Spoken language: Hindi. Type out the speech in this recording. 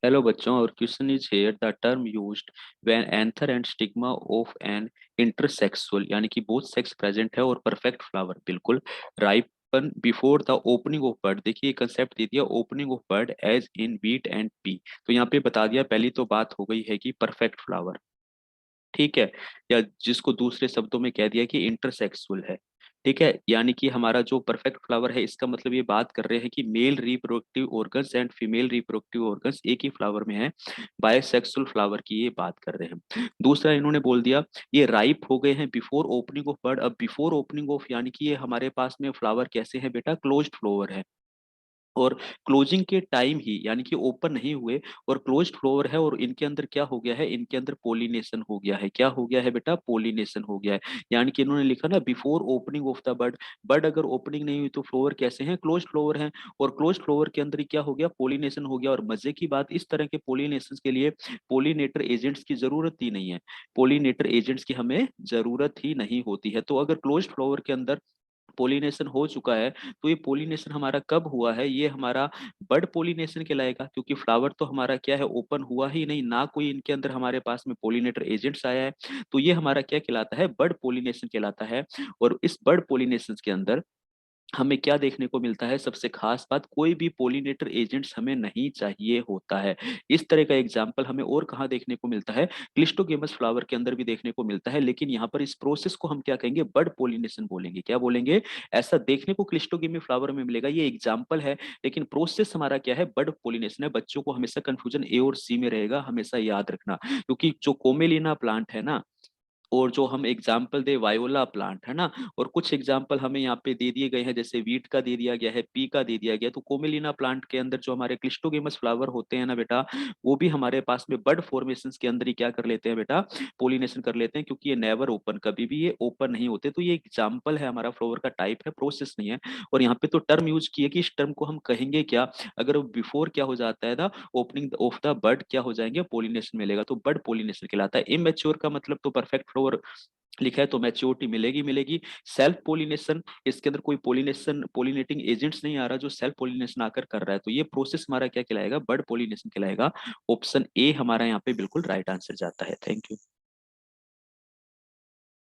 हेलो बच्चों, और question is here the term used when anther and stigma of an intersexual, यानी कि बोथ सेक्स प्रेजेंट है और परफेक्ट फ्लावर बिल्कुल ripen before the opening of bud. देखिए ये कंसेप्ट दे दिया, opening of bud as in wheat and pea. तो यहाँ पे बता दिया, पहली तो बात हो गई है कि परफेक्ट फ्लावर, ठीक है, या जिसको दूसरे शब्दों में कह दिया कि इंटरसेक्सुअल है। ठीक है, यानी कि हमारा जो परफेक्ट फ्लावर है, इसका मतलब ये बात कर रहे हैं कि male reproductive organs and female reproductive organs एक ही फ्लावर में है। बायसेक्सुअल फ्लावर की ये बात कर रहे हैं। दूसरा इन्होंने बोल दिया ये राइप हो गए हैं बिफोर ओपनिंग ऑफ बर्ड। अब बिफोर ओपनिंग ऑफ यानी कि ये हमारे पास में फ्लावर कैसे है बेटा, क्लोज्ड फ्लावर है। और क्लोजिंग के टाइम ही यानी कि ओपन नहीं हुए और क्लोज्ड फ्लोवर है, और इनके अंदर क्या हो गया है, इनके अंदर पोलिनेशन हो गया है। क्या हो गया है बेटा, पोलिनेशन हो गया है। यानी कि इन्होंने लिखा ना before opening of the bird. Bird अगर ओपनिंग नहीं हुई तो फ्लोवर कैसे हैं, क्लोज्ड फ्लोवर हैं। और क्लोज्ड फ्लोवर के अंदर ही क्या हो गया, पोलिनेशन हो गया। और मजे की बात, इस तरह के पोलिनेशन के लिए पोलिनेटर एजेंट्स की जरूरत ही नहीं है। पोलिनेटर एजेंट्स की हमें जरूरत ही नहीं होती है। तो अगर क्लोज्ड फ्लोवर के अंदर पोलिनेशन हो चुका है, तो ये पोलिनेशन हमारा कब हुआ है, ये हमारा बड पोलिनेशन कहलाएगा। क्योंकि फ्लावर तो हमारा क्या है, ओपन हुआ ही नहीं, ना कोई इनके अंदर हमारे पास में पोलिनेटर एजेंट्स आया है। तो ये हमारा क्या कहलाता है, बड पोलिनेशन कहलाता है। और इस बड पोलिनेशन के अंदर हमें क्या देखने को मिलता है, सबसे खास बात, कोई भी पोलिनेटर एजेंट्स हमें नहीं चाहिए होता है। इस तरह का एग्जाम्पल हमें और कहाँ देखने को मिलता है, क्लिस्टोगेमस फ्लावर के अंदर भी देखने को मिलता है। लेकिन यहाँ पर इस प्रोसेस को हम क्या कहेंगे, बड पोलिनेशन बोलेंगे। क्या बोलेंगे, ऐसा देखने को क्लिस्टोगेमी फ्लावर में मिलेगा, ये एग्जाम्पल है। लेकिन प्रोसेस हमारा क्या है, बड पोलिनेशन है। बच्चों को हमेशा कंफ्यूजन ए और सी में रहेगा, हमेशा याद रखना। क्योंकि जो कोमेलिना प्लांट है ना, और जो हम एग्जाम्पल दे वायोला प्लांट है ना, और कुछ एग्जाम्पल हमें यहाँ पे दे दिए गए हैं, जैसे वीट का दे दिया गया है, पी का दे दिया गया। तो कोमेलिना प्लांट के अंदर जो हमारे क्लिस्टोगेमस फ्लावर होते हैं ना बेटा, वो भी हमारे पास में बड फॉर्मेशन के अंदर ही क्या कर लेते हैं बेटा, पोलिनेशन कर लेते हैं। क्योंकि ये नेवर ओपन, कभी भी ये ओपन नहीं होते। तो ये एग्जाम्पल है, हमारा फ्लावर का टाइप है, प्रोसेस नहीं है। और यहाँ पे तो टर्म यूज किए कि इस टर्म को हम कहेंगे क्या, अगर बिफोर क्या हो जाता है ना, ओपनिंग ऑफ द बर्ड क्या हो जाएंगे, पोलिनेशन मिलेगा। तो बर्ड पोलिनेशन कहलाता है। इमेच्योर का मतलब तो परफेक्ट फ्लावर लिखा है, तो मैच्योरिटी मिलेगी मिलेगी। सेल्फ पोलिनेशन, इसके अंदर कोई पोलिनेशन पोलिनेटिंग एजेंट्स नहीं आ रहा जो सेल्फ पोलिनेशन आकर कर रहा है। तो ये प्रोसेस हमारा क्या कहलाएगा, बर्ड पोलिनेशन कहलाएगा। ऑप्शन ए हमारा यहाँ पे बिल्कुल राइट आंसर जाता है। Thank you.